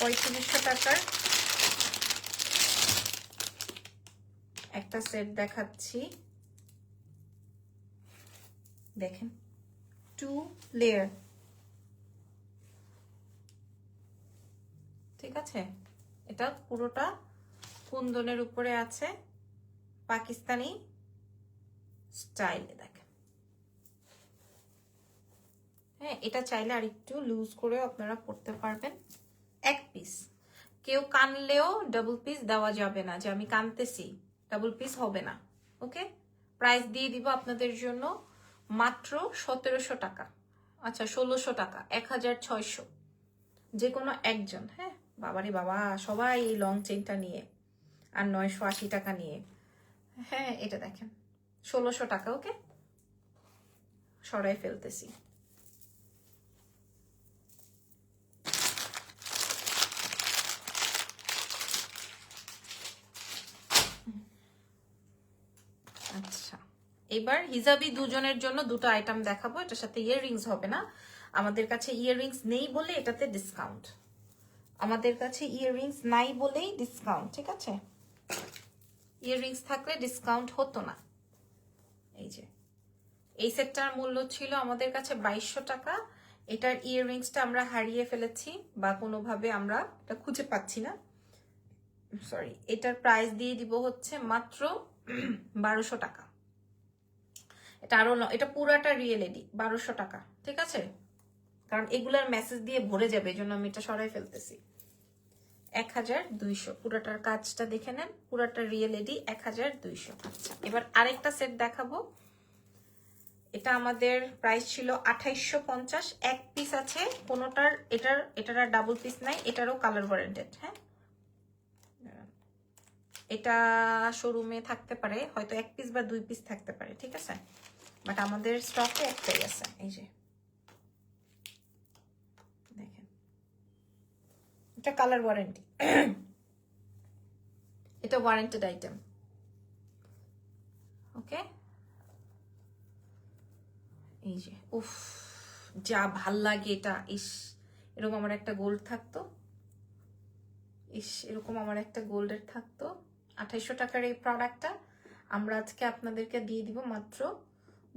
Speaker 1: $3500 টাকার একটা সেট দেখাচ্ছি, দেখেন 2 লেয়ার। ঠিক আছে এটা পুরোটা কুন্দনের উপরে আছে, পাকিস্তানি স্টাইলে দেখেন। হ্যাঁ, এটা চাইলে আর একটু লুজ করেও আপনারা পড়তে পারবেন। এক পিস, কেউ কানলেও ডাবল পিস দেওয়া যাবে না, যে আমি কানতেছি ডাবল পিস হবে না। ওকে, প্রাইস দিয়ে দিব আপনাদের জন্য মাত্র 1700 টাকা। আচ্ছা 1600 টাকা, 1600, যে কোনো একজন। হ্যাঁ বাবারে বাবা, সবাই এই লং চেইনটা নিয়ে আর 980 টাকা নিয়ে। হ্যাঁ এটা দেখেন 1600 টাকা। ওকে, সরাই ফেলতেছি। আচ্ছা, এবার হিজাবি দুজনের জন্য দুটো আইটেম দেখাবো। এটার সাথে ইয়াররিংস হবে না, আমাদের কাছে ইয়াররিংস নেই বলে এটাতে ডিসকাউন্ট। আমাদের কাছে ইয়াররিংস নাই বলেই ডিসকাউন্ট, ঠিক আছে? ইয়াররিংস থাকলে ডিসকাউন্ট হতো না। এই যে এই সেটটার মূল্য ছিল আমাদের কাছে 2200 টাকা। এটার ইয়াররিংসটা আমরা হারিয়ে ফেলেছি বা কোনোভাবে আমরা এটা খুঁজে পাচ্ছি না, সরি। এটার প্রাইস দিয়ে দিব হচ্ছে মাত্র 1200 টাকা। এটা আরো এটা পুরাটা রিয়েল এডি 1200 টাকা, ঠিক আছে? কারণ এগুলার মেসেজ দিয়ে ভরে যাবে, এই জন্য আমি এটা সরাই ফেলতেছি। 1200 পুরাটার কাজটা দেখে নেন, পুরাটা রিয়েল এডি 1200। আচ্ছা, এবার আরেকটা সেট দেখাবো। এটা আমাদের প্রাইস ছিল 2850, এক পিস আছে কোনোটার। এটার আর ডাবল পিস নাই, এটারও কালার ওয়ারেন্টেড। হ্যাঁ, এটা শোরুমে থাকতে পারে হয়তো এক পিস বা দুই পিস থাকতে পারে, ঠিক আছে? বাট আমাদের স্টকে একটাই আছে। এই যে দেখেন, এটা কালার ওয়ারেন্টি, এটা ওয়ারেন্টেড আইটেম। ওকে, এই যে উফ, যা ভাল লাগে এটা। ইস, এরকম আমার একটা গোল্ড থাকতো। ইস, এরকম আমার একটা গোল্ডের থাকতো। 2800 টাকার এই প্রোডাক্টটা আমরা আজকে আপনাদেরকে দিয়ে দিব মাত্র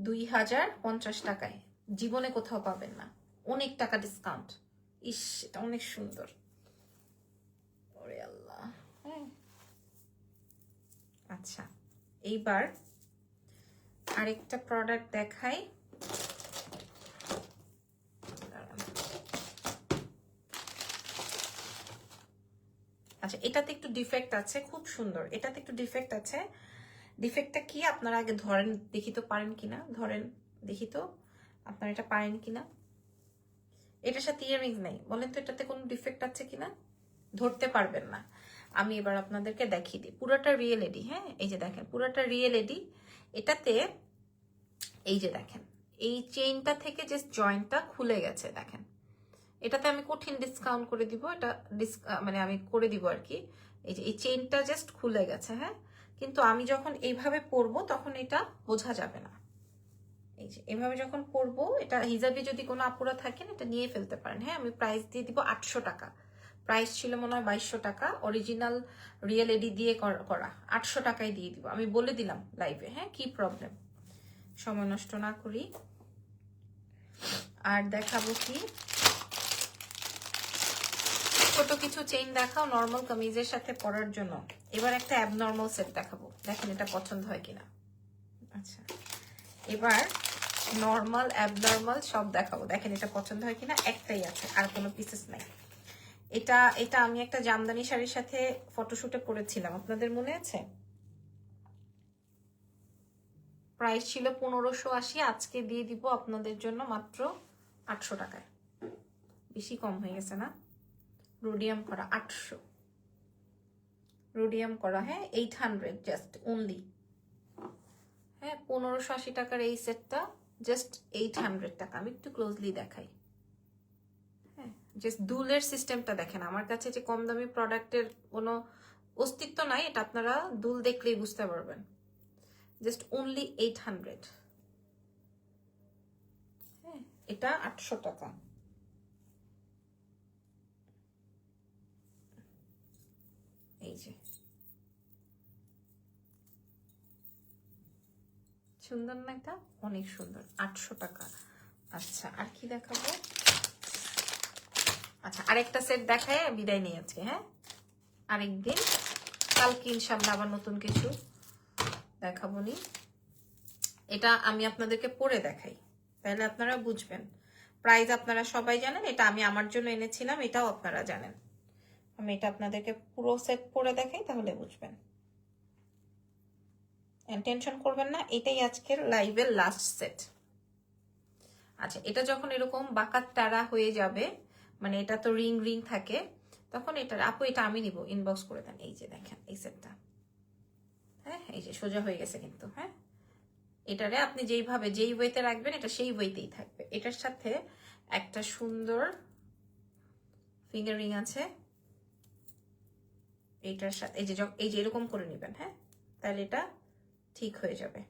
Speaker 1: 2050 টাকায়। জীবনে কোথাও পাবেন না, অনেক টাকা ডিসকাউন্ট। ইস, এটা অনেক সুন্দর। ওরে আল্লাহ। হ্যাঁ, আচ্ছা এইবার আরেকটা প্রোডাক্ট দেখাই। আচ্ছা, এটাতে একটু ডিফেক্ট আছে, খুব সুন্দর। এটাতে একটু ডিফেক্ট আছে। ডিফেক্টটা কি আপনারা আগে ধরেন দেখি তো, পারেন কিনা? ধরেন দেখি তো আপনারা এটা পারেন কিনা। এটার সাথে ইয়াররিংস নেই, বলেন তো এটাতে কোনো ডিফেক্ট আছে কিনা? ধরতে পারবেন না। আমি এবার আপনাদেরকে দেখিয়ে দিই। পুরোটা রিয়েল এডি। হ্যাঁ, এই যে দেখেন পুরোটা রিয়েল এডি। এটাতে এই যে দেখেন এই চেইনটা থেকে যে জয়েন্টটা খুলে গেছে দেখেন। এটাতে আমি কঠিন ডিসকাউন্ট করে দিব, এটা মানে আমি করে দিব আর কি। এই যে এই চেইনটা জাস্ট খুলে গেছে। হ্যাঁ, কিন্তু আমি যখন এইভাবে পরবো তখন এটা বোঝা যাবে না। এই যে এভাবে যখন পরবো, এটা হিজাবি যদি কোনো আপুরা থাকেন এটা নিয়ে ফেলতে পারেন। হ্যাঁ, আমি প্রাইস দিয়ে দিব 800 টাকা। প্রাইস ছিল মনে হয় 2200 টাকা, অরিজিনাল রিয়েল এডি দিয়ে করা। 800 টাকায় দিয়ে দিব, আমি বলে দিলাম লাইভে। হ্যাঁ, কি প্রবলেম, সময় নষ্ট না করি। আর দেখাবো কি, ছোট কিছু চেইন দেখাও নর্মাল কামিজের সাথে পরার জন্য। এবার একটা অ্যাবনর্মাল সেট দেখাবো, দেখেন এটা পছন্দ হয় কিনা। আচ্ছা, এবার নর্মাল অ্যাবনর্মাল সব দেখাবো, দেখেন এটা পছন্দ হয় কিনা। একটাই আছে, আর কোনো পিসেস নাই। এটা আমি একটা জামদানি শাড়ির সাথে ফটোশুটে পরেছিলাম, আপনাদের মনে আছে? প্রাইস ছিল 1580, আজকে দিয়ে দিব আপনাদের জন্য মাত্র 800 টাকায়। বেশি কম হয়ে গেছে না? রোডিয়াম করা 800, রোডিয়াম করা। হ্যাঁ, 800 জাস্ট অনলি। হ্যাঁ, 1580 টাকার এই সেটটা জাস্ট 800 টাকা। আমি একটু ক্লোজলি দেখাই। হ্যাঁ, জাস্ট দুলের সিস্টেমটা দেখেন। আমার কাছে যে কম দামি প্রোডাক্টের কোনো অস্তিত্ব নাই, এটা আপনারা দুল দেখলেই বুঝতে পারবেন। Just only 800। হ্যাঁ, এটা 800 টাকা। এই যে সুন্দর না, এটা অনেক সুন্দর, 800 টাকা। আচ্ছা, আর কি দেখাবো? আচ্ছা, আরেকটা সেট দেখায় বিদায় নিয়ে আজকে। হ্যাঁ, আরেকদিন, কালকে ইনশাআল্লাহ আবার নতুন কিছু দেখাবো নি, এটা আমি আপনাদেরকে পরে দেখাই, তাহলে আপনারা বুঝবেন। প্রাইস আপনারা সবাই জানেন, এটা আমি আমার জন্য এনেছিলাম, এটাও আপনারা জানেন। আমি এটা আপনাদেরকে পুরো সেট পরে দেখাই, তাহলে বুঝবেন। টেনশন করবেন না, এটাই আজকের লাইভের লাস্ট সেট। আচ্ছা, এটা যখন এরকম বাঁকাত টারা হয়ে যাবে, মানে এটা তো রিং রিং থাকে, তখন এটা আপু এটা আমি নিব, ইনবক্স করে দেন। এই যে দেখেন এই সেটটা, হ্যাঁ এই যে সোজা হয়ে গেছে কিন্তু। হ্যাঁ, এটারে আপনি যেইভাবে যেই ওয়েতে রাখবেন এটা সেই ওয়েতেই থাকবে। এটার সাথে একটা সুন্দর ফিঙ্গার রিং আছে, এইটার সাথে এই যে এরকম করে নেবেন। হ্যাঁ, তাহলে এটা ঠিক হয়ে যাবে।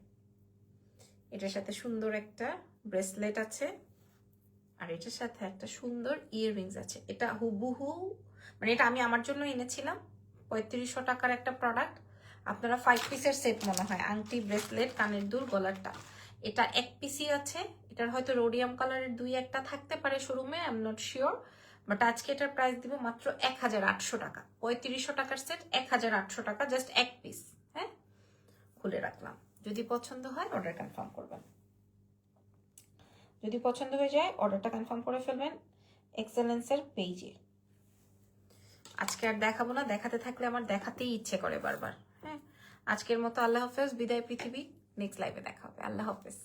Speaker 1: এটার সাথে সুন্দর একটা ব্রেসলেট আছে, আর এটার সাথে একটা সুন্দর ইয়াররিংস আছে। এটা হুবহু, মানে এটা আমি আমার জন্য এনেছিলাম, 3500 টাকার একটা প্রোডাক্ট। আপনারা 5 পিসের সেট মনে হয়, আংটি, ব্রেসলেট, কানের দুল, গলারটা। এটা 1 পিসই আছে। এটার হয়তো রোডিয়াম কালারের 2-1টা থাকতে পারে শোরুমে, I am not sure. But আজকে এটার প্রাইস দিব মাত্র 1800 টাকা। 3500 টাকার সেট 1800 টাকা, জাস্ট 1 পিস। হ্যাঁ, খুলে রাখলাম। যদি পছন্দ হয় অর্ডার কনফার্ম করবেন। যদি পছন্দ হয়ে যায় অর্ডারটা কনফার্ম করে ফেলবেন এক্সেলেন্সের পেজে। আজকে আর দেখাবো না, দেখাতে থাকলে আমার দেখাতেই ইচ্ছে করে বারবার। হ্যাঁ, আজকের মতো আল্লাহ হাফেজ, বিদায় পৃথিবী। নেক্সট লাইভে দেখা হবে। আল্লাহ হাফেজ।